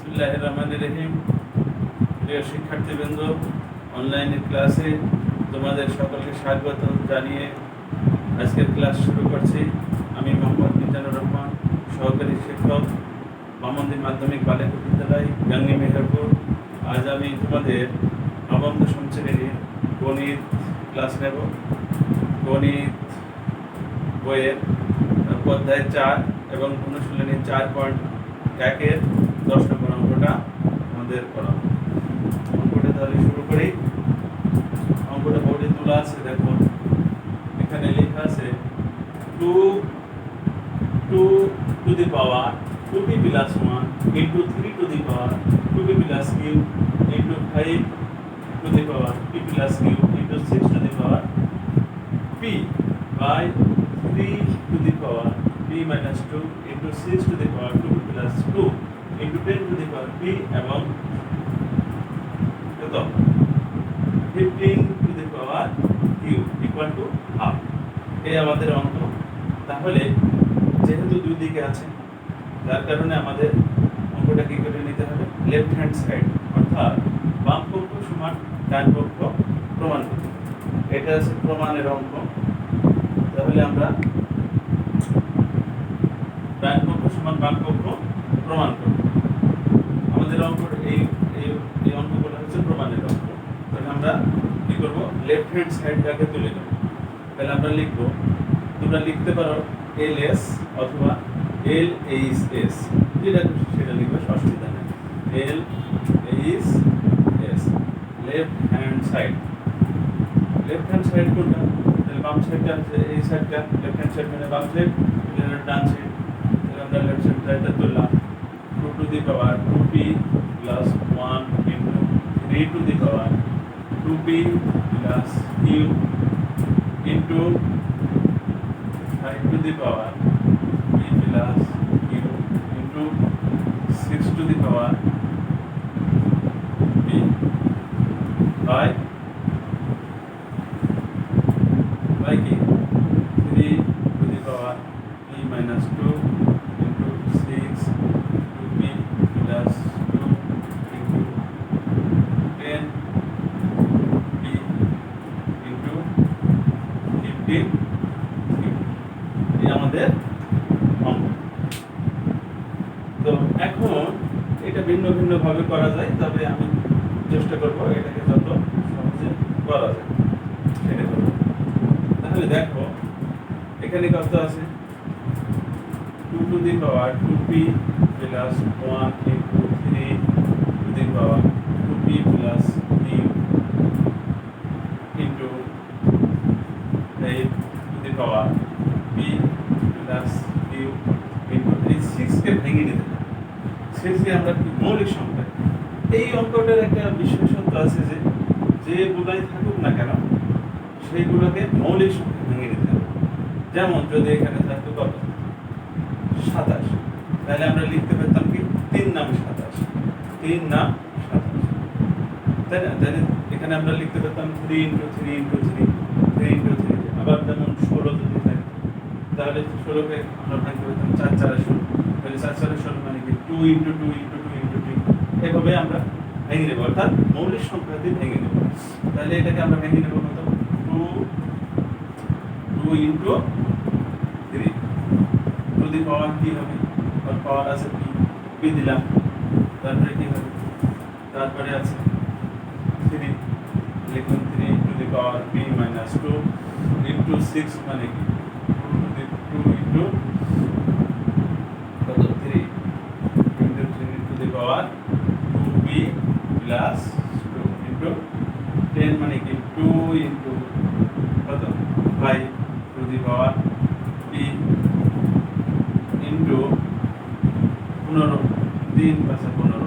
বিসমিল্লাহির রহমানির রহিম। প্রিয় শিক্ষার্থীবৃন্দ, অনলাইনের ক্লাসে তোমাদের সকলকে স্বাগত জানিয়ে আজকের ক্লাস শুরু করছি। আমি মোহাম্মদ মিজানুর রহমান, সহকারী শিক্ষক, মামন্দির মাধ্যমিক বালিকা বিদ্যালয়, গাঙ্গী মেহেরপুর। আজ আমি তোমাদের নবম দশম শ্রেণীর গণিত ক্লাস নেব। গণিত বইয়ের অধ্যায় 4 এবং অনুশীলনী 4.1-এর 10 নম্বর অঙ্কটা আমাদের করা। অঙ্কটা তাহলে শুরু করি। অঙ্কটা বোর্ডে তোলা আছে, দেখো এখানে লেখা আছে 2 two the power 2p plus 1 into 3 to the power 2p plus q into 5 to the power p plus q into 6 to the power p by 3 to the power p minus 2 into 6 to the power 2p plus 2 into 10 to the power p এবং কত 15 to the power q equal to half। এই আমাদের অঙ্ক। তাহলে যেহেতু দুই দিকে আছে, যার কারণে আমাদের অঙ্কটা কি করে নিতে হবে, লেফট হ্যান্ড সাইড, অর্থাৎ বাম পক্ষ সমান ডান পক্ষ প্রমাণ করতে হবে। এটা আছে প্রমাণের অঙ্ক। তাহলে আমরা ডান পক্ষ সমান বাম পক্ষ প্রমাণ করব। আমাদের অঙ্ক এই এই অঙ্কগুলো হচ্ছে প্রমাণের অঙ্ক। তাহলে আমরা কি করব, লেফট হ্যান্ড সাইডটাকে তুলে নেব। তাহলে আমরা লিখব, তোমরা লিখতে পারো LS অথবা LHS, যেটা সেটা লিখবে, অসুবিধা নেই। LHS left hand side. Left hand side কোনটা? তাহলে বাম সাইডটা হচ্ছে এই সাইডটা, লেফট হ্যান্ড সাইড মানে বাম সাইড, এটা ডান সাইড। তাহলে আমরা লেফট সাইডটা তুললাম। 2 to the power 2p plus 1 into 3 to the power 2p plus q into 5 to the power p plus q into 6 to the power p by কি 3 to the power p minus 2 into 6 2p plus 2 into 10 p into 15 এই আমাদের অঙ্ক। তো এখন এটা ভিন্ন ভিন্ন ভাবে করা যায়, তবে আমি চেষ্টা করব এটাকে যত সহজে করা যায় সেটা করব। তাহলে দেখো এখানে কত আছে, 2 to the power 2p plus 1 into 3 to the power 2p plus q into 8 to the power p plus q into এই 6 কে ভেঙে নিতে হবে। 6 কে আমরা কি মৌলিক সংখ্যা। এই অঙ্কটার একটা বিশেষত্ব আছে যে যেগুলাই থাকুক না কেন সেইগুলোকে মৌলিক সংখ্যা ভেঙে নিতে হবে। যেমন যদি এখানে থাকতো কত 27, তাহলে আমরা লিখতে পারতাম কি 3 নাম 27, 3 নাম 27, তাই না? তাহলে এখানে আমরা লিখতে পারতাম 3 into 3 into 3 3 into 3। আবার যেমন 16 যদি থাকে তাহলে 16কে আমরা ভাঙতে পারতাম 4 4 16, তাহলে 4 4 16 মানে কি 2 into 2 into 2 into 2। এভাবে আমরা ভেঙে নেব, অর্থাৎ মৌলিক সংখ্যা দিয়ে ভেঙে নেব। তাহলে এটাকে আমরা ভেঙে নেব কত, 2 into 3 টু দি পাওয়ার কি হবে, পাওয়ার আছে p দিলাম, তারপরে কি হবে, তারপরে আছে 3, লিখুন 3 two the power p minus 2 into 6 মানে কি 2 into কত 3 into 3 to the power 2p plus 2 into 10 মানে কি 2 into কত 5 to the power p into 15 3 পাশে 15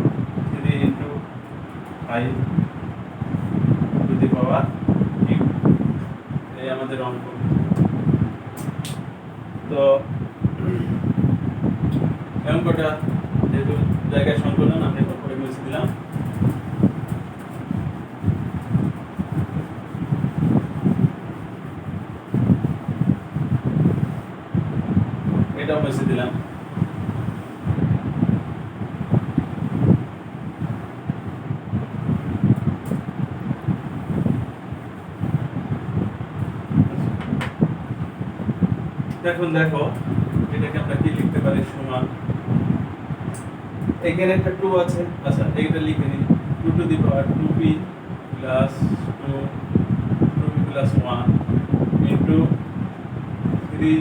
3 into 5 to the power q। এই আমাদের অঙ্ক। তো অঙ্কটা যেহেতু জায়গায় সংকলন আমি করে মুছে দিলাম। এটাও মুছে দিলাম। এখন দেখো এটাকে আমরা কি লিখতে পারি সমান এখানে একটা 2 আছে আচ্ছা এইটা লিখে নিই 2 two the power 2p plus 2p plus 1 into 3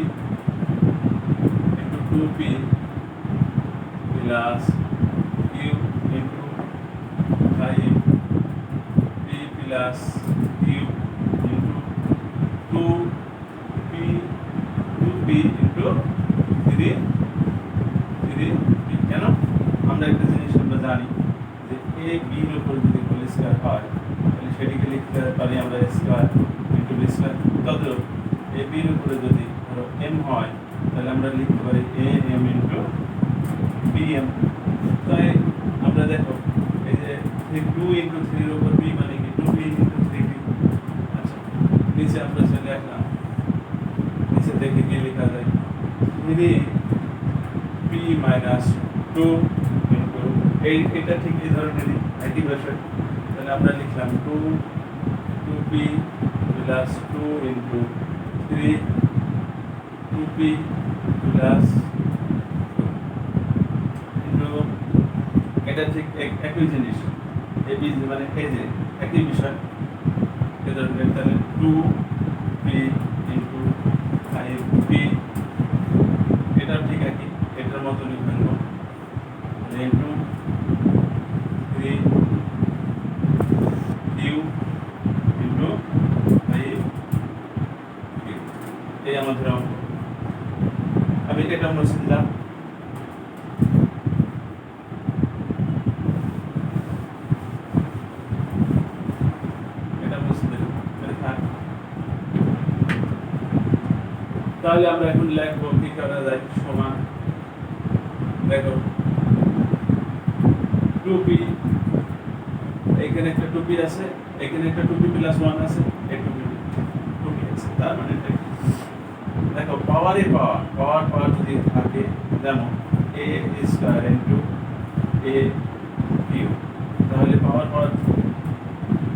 into 2p plus q into 5p plus q into 2p into 3p কেন আমরা একটা জিনিস আমরা জানি যে a b এর উপর যদি হোল স্কয়ার হয় তাহলে সেটিকে লিখতে পারি আমরা স্কয়ার ইনটু b স্কয়ার তদ্রূপ a b এর উপরে যদি ধরো m হয় তাহলে আমরা লিখতে পারি a m ইনটু bm তাই আমরা দেখো এই যে 2 ইনটু 3 এর উপর b মানে কি 2b ইনটু 3b আচ্ছা নিচে আমরা চলে আসলাম নিচে দেখে কি লেখা যায় 3p মাইনাস 2 ইনটু এটা ঠিক এই ধরনেরই একই বিষয় তাহলে আমরা লিখলাম 2p plus 2 into 2p plus into এটা ঠিক একই জিনিস এবি মানে এই যে একই বিষয় এই ধরনের তাহলে 2p ইনটু 5p এটা ঠিক একই এটার মতো লিখবেন ইনটু 3q ইনটু 5q এই আমাদের অঙ্ক আমি এটা মুছে দিলাম এটা মুছে দিলাম তাহলে আমরা এখন লিখব কি করা যায় সমান দেখো 2p এখানে একটা 2p আছে এখানে একটা 2p প্লাস 1 আছে এই 2p আছে তার মানে দেখো পাওয়ারে পাওয়ার যদি থাকে যেমন a square into a cube তাহলে পাওয়ার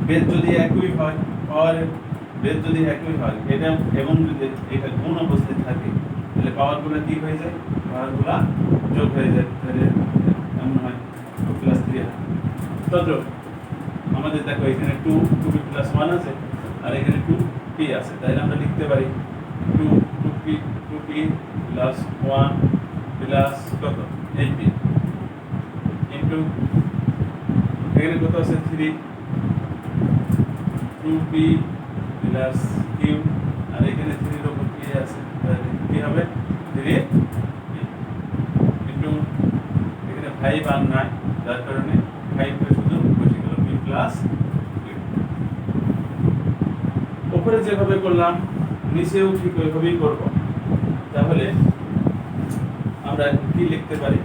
বেদ যদি একই হয় পাওয়ারের বেদ যদি একই হয় এটা এবং যদি এটা গুণ অবস্থায় থাকে তাহলে পাওয়ারগুলো কি হয়ে যায় পাওয়ারগুলো যোগ হয়ে যায় তাহলে এমন হয় 2 প্লাস 3 হয় তদ্রূপ আমাদের দেখো এখানে 2p প্লাস 1 আছে আর এখানে 2p আছে তাহলে আমরা লিখতে পারি 2p প্লাস 1 প্লাস কত 8p ইনটু এখানে কত আছে 3 2p প্লাস q আর এখানে 3 এর উপর p আছে তাহলে কি হবে 3 ইনটু এখানে 5 আর নাই যার কারণে 5 কে শুধু বসে গেল p প্লাস q উপরে যেভাবে করলাম নিচেও ঠিক ওইভাবেই করব তাহলে আমরা কি লিখতে পারি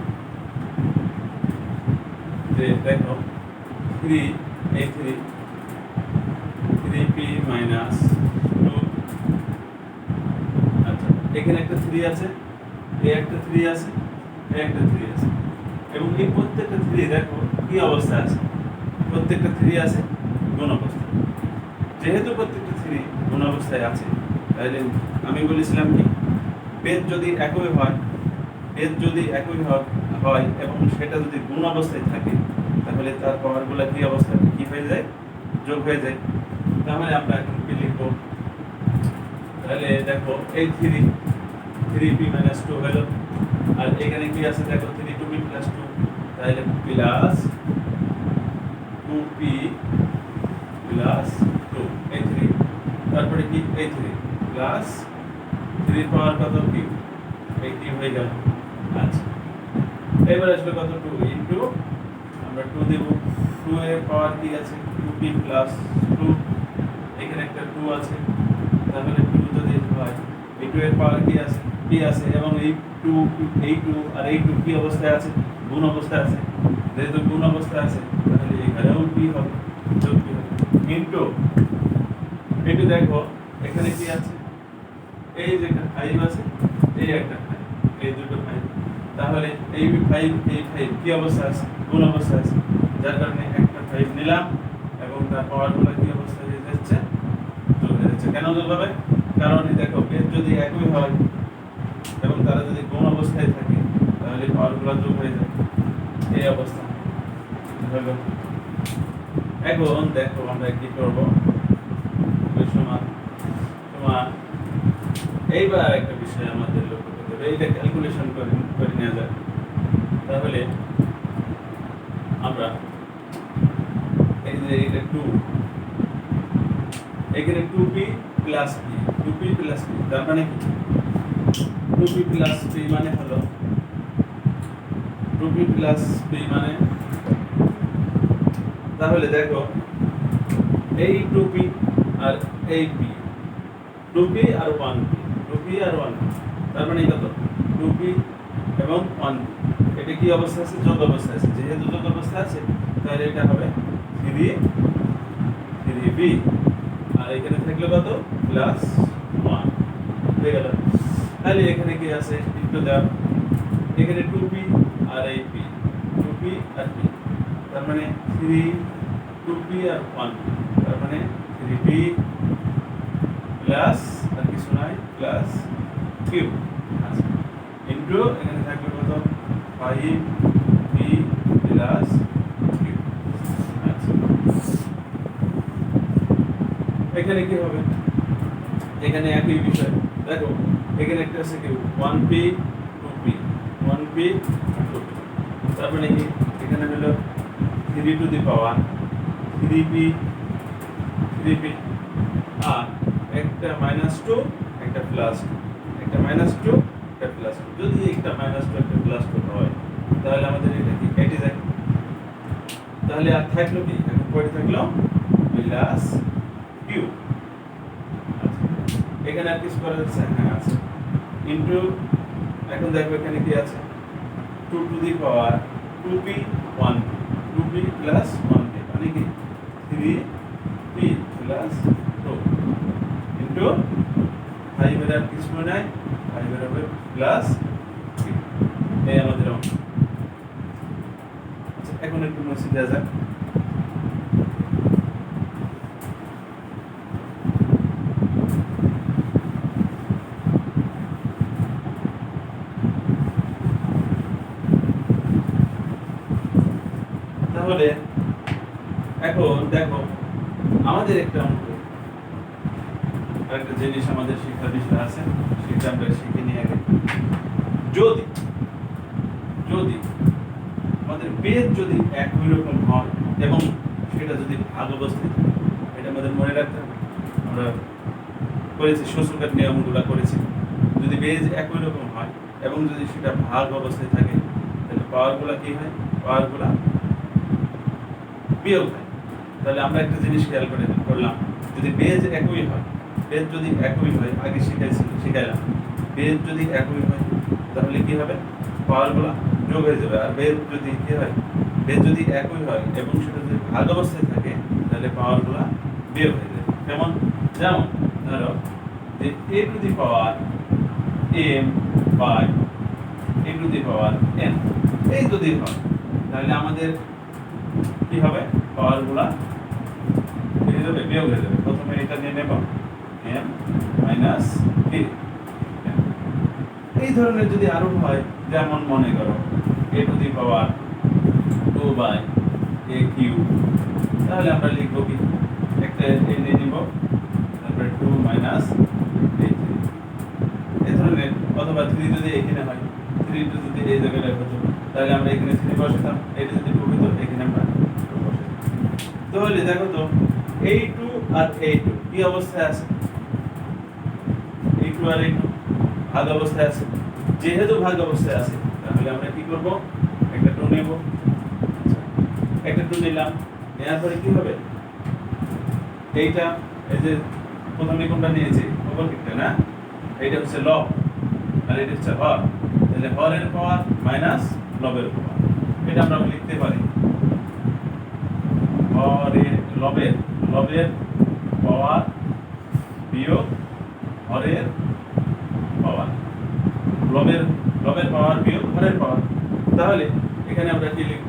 যে দেখো 3p মাইনাস 2 আচ্ছা এখানে একটা 3 আছে এই একটা 3 আছে এই একটা 3 আছে এবং এই প্রত্যেকটা 3 দেখো কি অবস্থায় আছে প্রত্যেকটা 3 আছে গুণ অবস্থায় যেহেতু প্রত্যেকটা 3 গুণ অবস্থায় আছে তাহলে আমি বলেছিলাম কি বেদ যদি একই হয় এবং সেটা যদি গুণ অবস্থায় থাকে তাহলে তার পাওয়ারগুলো কি অবস্থায় কি হয়ে যায় যোগ হয়ে যায় তাহলে আমরা এখন কি লিখব তাহলে দেখো এই 3p মাইনাস 2 হলো আর এখানে কি আছে দেখো 2p প্লাস 2 তাহলে প্লাস 2p প্লাস 2 এই 3 তারপরে কি এই 3 প্লাস 3 পাওয়ার কত কি এই কি হয়ে গেল আচ্ছা এবার আসবে কত 2 ইনটু আমরা 2 দেব 2 এর পাওয়ার কি আছে 2p প্লাস 2 এখানে একটা 2 আছে তাহলে 2 যদি হয় এই 2 এর পাওয়ার কি আছে p আছে এবং এই 2 আর এই 2 কি অবস্থায় আছে গুণ অবস্থায় আছে যেহেতু গুণ অবস্থায় আছে তাহলে এখানেও p হবে যোগ p হবে ইনটু একটু দেখো এখানে কি আছে এই যে একটা 5 আছে এই একটা 5 এই দুটো 5 তাহলে এই 5 কি অবস্থায় আছে গুণ অবস্থায় আছে যার কারণে একটা 5 নিলাম এবং তার পাওয়ারগুলো কি অবস্থায় যাচ্ছে যোগ হয়ে যাচ্ছে কেন যোগ হবে কারণ দেখো বেদ যদি একই হয় এবং তারা যদি কোন অবস্থায় থাকে তাহলে পাওয়ারগুলো যোগ হয়ে যায় এই অবস্থা হলো। এখন দেখো আমরা কি করবো, সমান সমান এইবার একটা বিষয় আমাদের লক্ষ্য করতে হবে, এইটা ক্যালকুলেশন করে নেওয়া যায়। তাহলে আমরা এই যে এটা 2 এখানে 2p plus p 2p plus p তার মানে কি 2p প্লাস p মানে হলো 2p প্লাস p মানে, তাহলে দেখো এই 2p আর এই p 2p আর 1p 2p আর 1p তার মানে কত 2p এবং 1p এটা কি অবস্থা আছে, যোগ অবস্থা আছে। যেহেতু যোগ অবস্থা আছে তাহলে এটা হবে 3b আর এখানে থাকলে কত প্লাস 1 হয়ে গেল। তাহলে এখানে কি আছে একটু দাও, এখানে 2p আর এই p 2p আর p তার মানে 2p আর 1p তার মানে 3p প্লাস আর কিছু নাই প্লাস q আচ্ছা ইনটু এখানে থাকবে কত 5p প্লাস q। আচ্ছা এখানে কি হবে, এখানে একই বিষয় দেখো এখানে একটা আছে কি 1p 2p 1p 2p তার মানে কি এখানে হলো 3 টু দি পাওয়ার 3p আর একটা -2 একটা +2 একটা -2 একটা +2 যদি একটা -2 একটা +2 হয় তাহলে আমাদের এটা কি কেটে যায়, তাহলে আর থাকলো কি এখন পড়ে থাকলো প্লাস q। এখানে আর কিছু করা যাচ্ছে, হ্যাঁ আছে ইনটু এখন দেখো এখানে কি আছে 2 two the power 2p 1p 2p plus 1p মানে কি 3p প্লাস 2 ইনটু 5 এর আর কিছু নাই 5 এর হবে প্লাস 3 এই আমাদের অঙ্ক। আচ্ছা এখন একটু মুছে দেওয়া যাক, তাহলে এখন দেখো আমাদের একটা অঙ্ক একটা জিনিস আমাদের শিক্ষার বিষয় আছে সেটা আমরা শিখে নিয়ে আগে, যদি যদি আমাদের বেদ যদি একই রকম হয় এবং সেটা যদি ভাগ অবস্থায় থাকে, এটা আমাদের মনে রাখতে হবে। আমরা করেছি সূচকের নিয়মগুলো করেছি, যদি বেদ একই রকম হয় এবং যদি সেটা ভাগ অবস্থায় থাকে তাহলে পাওয়ারগুলো কি হয়, পাওয়ারগুলো বিয়োগ হয়। তাহলে আমরা একটা জিনিস খেয়াল করলাম, যদি বেজ একই হয়, বেজ যদি একই হয় আগে শিখাইলাম বেজ যদি একই হয় তাহলে কি হবে পাওয়ারগুলো যোগ হয়ে যাবে, আর বেজ যদি কি হয় বেজ যদি একই হয় এবং সেটা যদি ভাগ অবস্থায় থাকে তাহলে পাওয়ারগুলো বিয়োগ হয়ে যাবে। যেমন যেমন ধরো যে a to the power m by a to the power n এই যদি হয় তাহলে আমাদের কি হবে পাওয়ারগুলো হয়ে যাবে বিয়োগ হয়ে যাবে। প্রথমে এটা নিয়ে নেব m মাইনাস a। এই ধরনের যদি আরো হয় যেমন মনে করো a to the power 2 by a Q, তাহলে আমরা লিখব কি একটা a নিয়ে নিব তারপরে 2 মাইনাস a3 এই ধরনের, অথবা 3 যদি এখানে হয় 3 যদি এই জায়গায় হতো তাহলে আমরা এখানে 3 বসাতাম, এটা যদি 2 হতো এখানে আমরা 2 বসাতাম। তাহলে দেখো তো a2 আর a2 কি অবস্থায় আছে, a2 আর a2 ভাগ অবস্থায় আছে। যেহেতু ভাগ অবস্থায় আছে তাহলে আমরা কি করব একটা 2 নেব, একটা 2 নিলাম, নেওয়ার পরে কি হবে এইটা এই যে প্রথমে কোনটা নিয়েছি অপরদিকটা না, এইটা হচ্ছে লব আর এটা হচ্ছে হর, তাহলে হরের পাওয়ার মাইনাস লবের পাওয়ার, এটা আমরা লিখতে পারি হরের লবের পাওয়ার বিয়োগ হরের পাওয়ার, লবের পাওয়ার বিয়োগ হরের পাওয়ার। তাহলে এখানে আমরা কি লিখব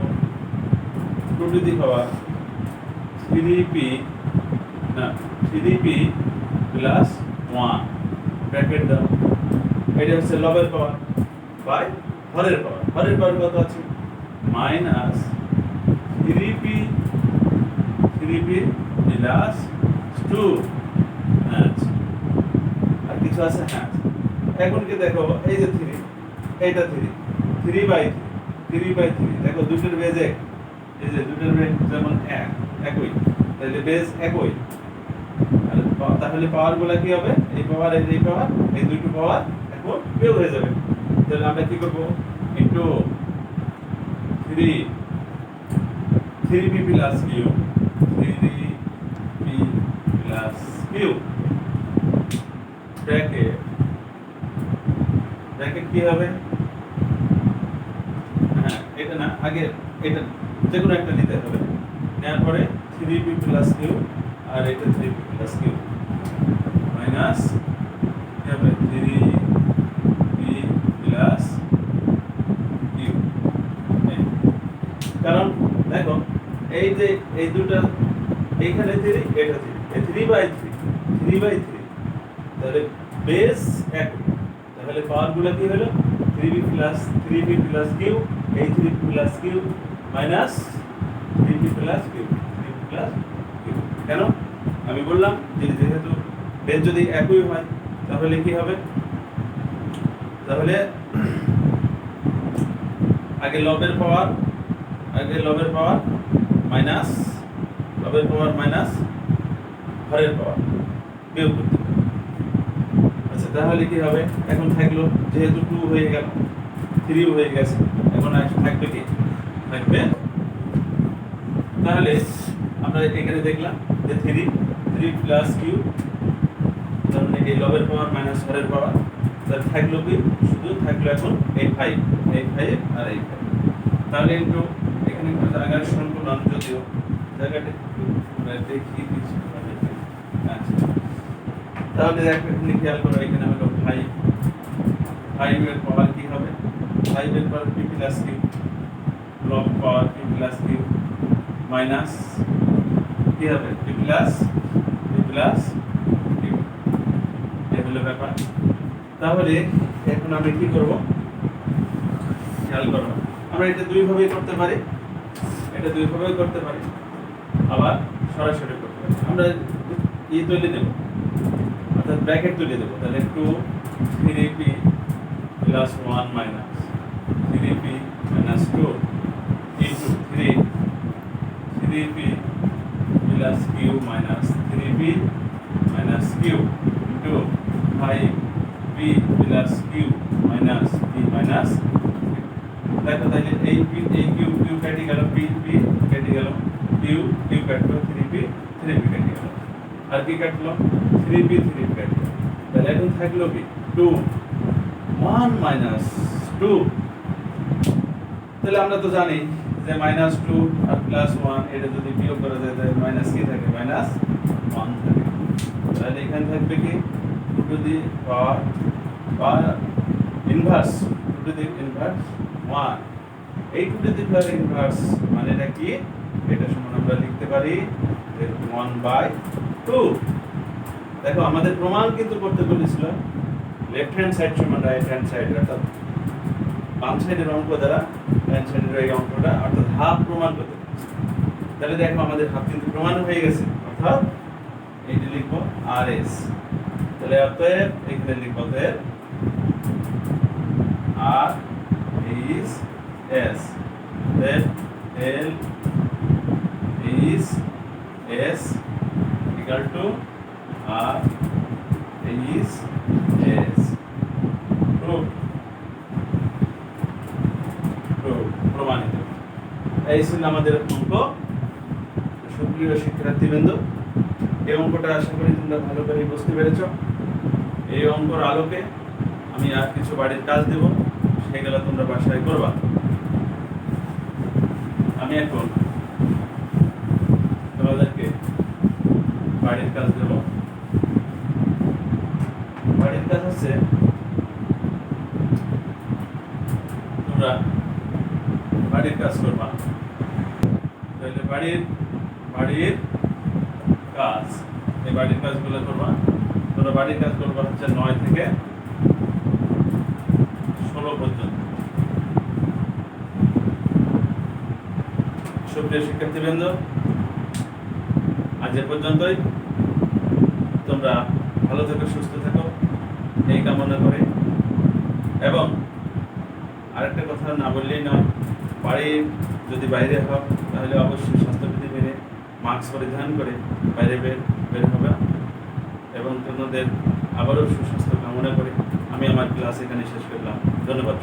2 two the power 3p plus 1 bracket দাও এটা হচ্ছে লবের পাওয়ার বাই হরের পাওয়ার। হরের পাওয়ার কত আছে? Minus 3p plus 2। আচ্ছা, আর কিছু আছে? হ্যাঁ, এখন কি দেখো, এই যে 3, এইটা 3/3 দেখো, দুটোর বেজ এক, এই যে দুটোর বেজ যেমন একই, তাহলে বেজ একই, তাহলে পাওয়ার গুলা কি হবে? এই পাওয়ার এই পাওয়ার, এই দুটো পাওয়ার এখন বিয়োগ হয়ে যাবে। তাহলে আমরা কি করব? Into 3p plus Q, 3p plus Q bracket কি হবে? হ্যাঁ, এটা না, আগে এটা যে কোনো একটা নিতে হবে। নেওয়ার পরে 3p প্লাস কিউ আর এটা 3p প্লাস কিউ মাইনাস কি হবে? 3p plus Q. কারণ দেখো, এই যে এই দুটো এইখানে 3, এটা 3/3, তাহলে বেস এক, তাহলে পাওয়ার গুলো কি হলো? 3p প্লাস কিউ, এই 3p plus Q minus 3p plus Q. কেন? আমি বললাম যে যেহেতু বেস যদি একই হয় তাহলে কি হবে? তাহলে আগে লবের পাওয়ার মাইনাস হরের পাওয়ার বিয়োগ করতে হবে। আচ্ছা, তাহলে কি হবে? এখন থাকলো, যেহেতু 2 হয়ে গেল, 3 হয়ে গেছে, এখন থাকবে কি? থাকবে, তাহলে আমরা এখানে দেখলাম যে 3 প্লাস কিউ, তার মানে এই লবের পাওয়ার মাইনাস হরের পাওয়ার, তাহলে থাকলো কি? শুধু থাকলো এখন এই 5 আর এই 5। তাহলে একটু এখানে একটু জায়গার সংকুলন, যদিও জায়গাটা একটু দেখি কিছু। আচ্ছা, তাহলে এখানে খেয়াল করো, এখানে হলো 5 এর পাওয়ার কি হবে? 5 এর পাওয়ার p প্লাস কিউ, লব power p plus Q minus কি হবে? p plus Q. এই হলো ব্যাপার। তাহলে এখন আমরা কি করব? খেয়াল করো, আমরা এটা দুই ভাবে করতে পারি, আবার সরাসরি করতে পারি। আমরা তৈরি দেব, অর্থাৎ ব্র্যাকেট তৈরি দেব। তাহলে 3p plus 1 minus 3p minus 2 into 3p plus Q minus 3p minus Q into 5p plus Q minus p minus. দেখো, তাহলে এই কিউ কেটে গেল, p কেটে গেল, কিউ কাটলো, 3p কেটে গেল, আর কি কাটলো? 3p কেটে গেল। তাহলে এখন থাকলো কি? 1 মাইনাস 2। তাহলে আমরা তো জানি যে মাইনাস 2 আর প্লাস 1 এটা যদি বিয়োগ করা যায় তাহলে মাইনাস কি থাকে? মাইনাস 1 থাকে। তাহলে এখানে থাকবে কি? 2 টু দি পাওয়ার ইনভার্স 1। এই 2 টু দি পাওয়ার ইনভার্স মানে এটা কি? এটা সমান আমরা লিখতে পারি 1/2। দেখো, আমাদের প্রমাণ কিন্তু করতে বলেছিল লেফট হ্যান্ড সাইড সমান রাইট হ্যান্ড সাইড, অর্থাৎ বাম সাইডের অঙ্ক দ্বারা ডান সাইডের এই অঙ্কটা, অর্থাৎ হাফ প্রমাণ করতে। তাহলে দেখো, আমাদের হাফ কিন্তু প্রমাণ হয়ে গেছে, অর্থাৎ এইটা লিখবো RS। তাহলে অতএব এখানে লিখবো অতএব R is S, then L is S equal to R is S. প্রমাণিত। এই ছিল আমাদের অঙ্ক। সুপ্রিয় শিক্ষার্থীবৃন্দ, এই অঙ্কটা আশা করি তোমরা ভালো করে বুঝতে পেরেছ। এই অঙ্কর আলোকে আমি আর কিছু বাড়ির কাজ দেব, সেগুলো তোমরা বাসায় করবা। আমি এখন তোমাদেরকে বাড়ির কাজ দেব। বাড়ির কাজ হচ্ছে, তোমরা বাড়ির কাজ করবা। তাহলে বাড়ির কাজ, এই বাড়ির কাজগুলো করবা। তোমরা বাড়ির কাজ করবা হচ্ছে 9 থেকে সুপ্রিয় শিক্ষার্থীবৃন্দ, আজ এ পর্যন্তই। তোমরা ভালো থেকো, সুস্থ থেকো এই কামনা করে, এবং আরেকটা কথা না বললেই নয়, বাড়ির যদি বাইরে হও তাহলে অবশ্যই স্বাস্থ্যবিধি মেনে মাস্ক পরিধান করে বাইরে বের হবে। এবং তোমাদের আবারও সুস্বাস্থ্য কামনা করে আমি আমার ক্লাস এখানে শেষ করলাম। ধন্যবাদ।